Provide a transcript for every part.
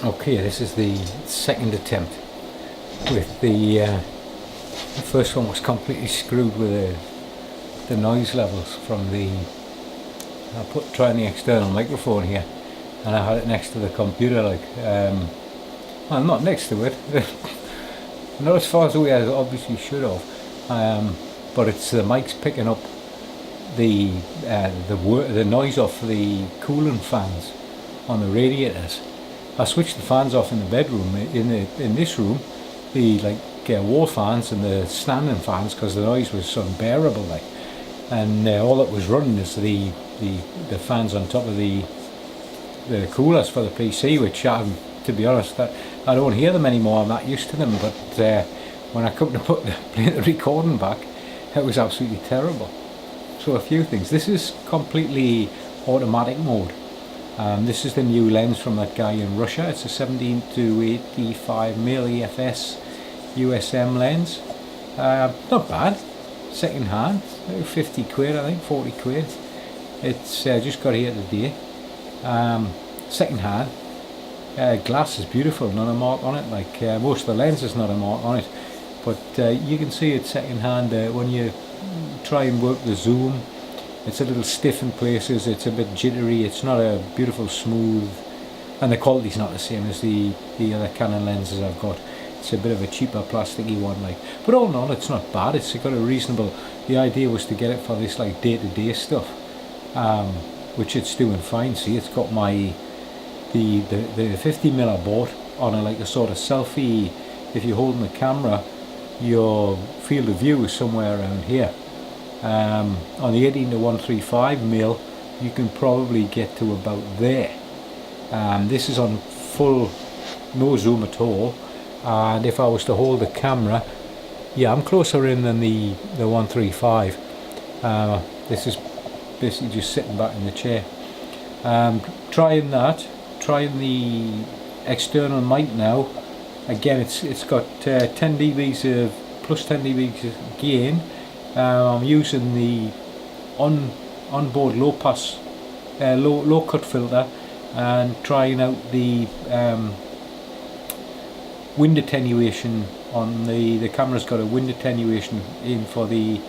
Okay, this is the second attempt with the first one was completely screwed with the noise levels from the, trying the external microphone here, and I had it next to the computer, like, well, not next to it, not as far away as it obviously should have, but it's the mic's picking up the noise off the cooling fans on the radiators. I switched the fans off in the bedroom. In this room, the wall fans and the standing fans, because the noise was unbearable, like, and all that was running is the fans on top of the coolers for the PC, which to be honest, I don't hear them anymore. I'm not used to them. But when I come to play the recording back, it was absolutely terrible. So a few things. This is completely automatic mode. This is the new lens from that guy in Russia. It's a 17 to 85 mm EFS USM lens. Not bad. Second hand, 50 quid, I think, 40 quid. It's just got here today. Second hand. Glass is beautiful, not a mark on it. Like most of the lens is not a mark on it. But you can see it's second hand when you try and work the zoom. It's a little stiff in places, it's a bit jittery, it's not a beautiful smooth, and the quality's not the same as the other Canon lenses I've got. It's a bit of a cheaper plasticky one, like, but all in all it's not bad. It's got a reasonable, the idea was to get it for this like day-to-day stuff, which it's doing fine. See, it's got my the 50mm I bought on a sort of selfie. If you're holding the camera, your field of view is somewhere around here. On the 18 to 135mm you can probably get to about there. This is on full, no zoom at all, and if I was to hold the camera, yeah, I'm closer in than the 135. This is basically just sitting back in the chair. Trying the external mic now. Again, it's got 10 dBs of plus 10 dBs of gain. I'm using the onboard low pass, low cut filter, and trying out the wind attenuation on the camera's got a wind attenuation in for the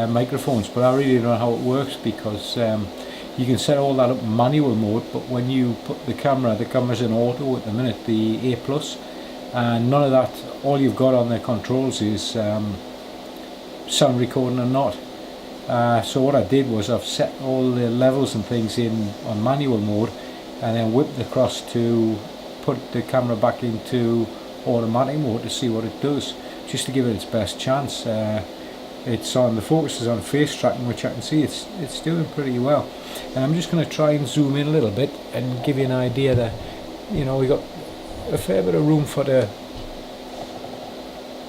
microphones, but I really don't know how it works, because you can set all that up in manual mode, but when you put the camera's in auto at the minute, the A+, and none of that. All you've got on the controls is sound recording or not. So what I did was I've set all the levels and things in on manual mode, and then whipped across to put the camera back into automatic mode to see what it does, just to give it its best chance. It's on, the focus is on face tracking, which I can see it's doing pretty well. And I'm just going to try and zoom in a little bit and give you an idea that, you know, we got a fair bit of room for the,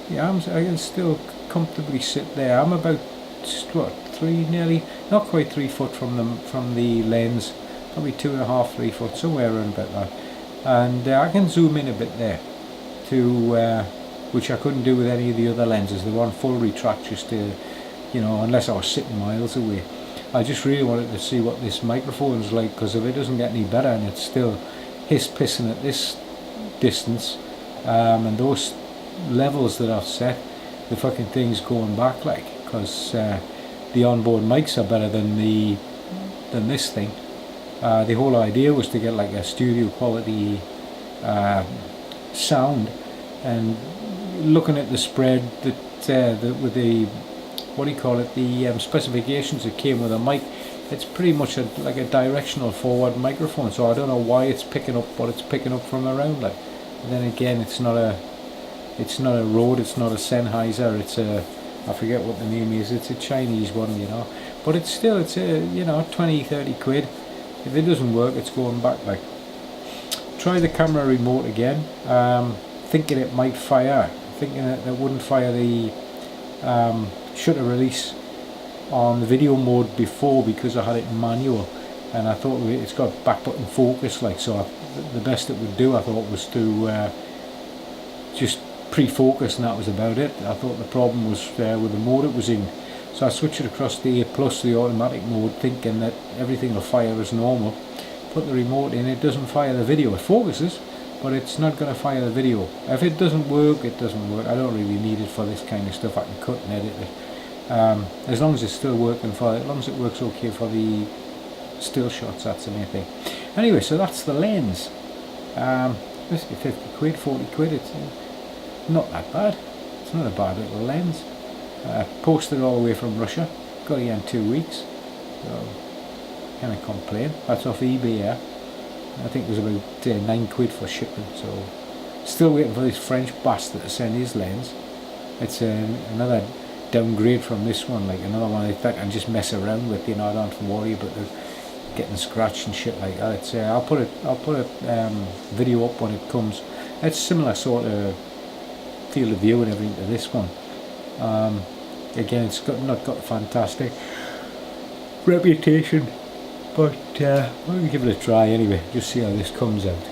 yeah, I can still comfortably sit there. I'm about nearly, not quite 3 foot from the lens, probably 2.5, 3 foot, somewhere around about that. And I can zoom in a bit there, to which I couldn't do with any of the other lenses. They were on full retract, just to, you know, unless I was sitting miles away. I just really wanted to see what this microphone's like, because if it doesn't get any better and it's still hiss-pissing at this distance, and those levels that I've set, the fucking thing's going back, like, because the onboard mics are better than this thing. The whole idea was to get like a studio quality sound, and looking at the spread that with the, what do you call it, the specifications that came with a mic, it's pretty much like a directional forward microphone, so I don't know why it's picking up what it's picking up from around, like. And then again, it's not a Rode, it's not a Sennheiser, it's a, I forget what the name is, it's a Chinese one, you know, but it's still, it's a, you know, 20-30 quid. If it doesn't work, it's going back, like. Try the camera remote again, thinking it might fire, thinking that it wouldn't fire the shutter release on the video mode before, because I had it manual, and I thought it's got back button focus, like, so the best it would do, I thought, was to just pre-focus, and that was about it. I thought the problem was with the mode it was in, so I switched it across to A+, the automatic mode, thinking that everything will fire as normal. Put the remote in, it doesn't fire the video. It focuses, but it's not going to fire the video. If it doesn't work, it doesn't work. I don't really need it for this kind of stuff. I can cut and edit it. As long as it's still working as long as it works okay for the still shots, that's the main thing. Anyway, so that's the lens. Basically 50 quid, 40 quid, it's not that bad. It's not a bad little lens. Posted all the way from Russia, got it here in 2 weeks, so can't complain. That's off eBay, yeah. I think it was about 9 quid for shipping, so still waiting for this French bastard to send his lens. It's another downgrade from this one, like another one I think I can just mess around with, you know. I don't have to worry about getting scratched and shit like that. It's I'll put a video up when it comes. It's similar sort of field of view and everything to this one. Again, it's not got a fantastic reputation, but we'll give it a try anyway, just see how this comes out.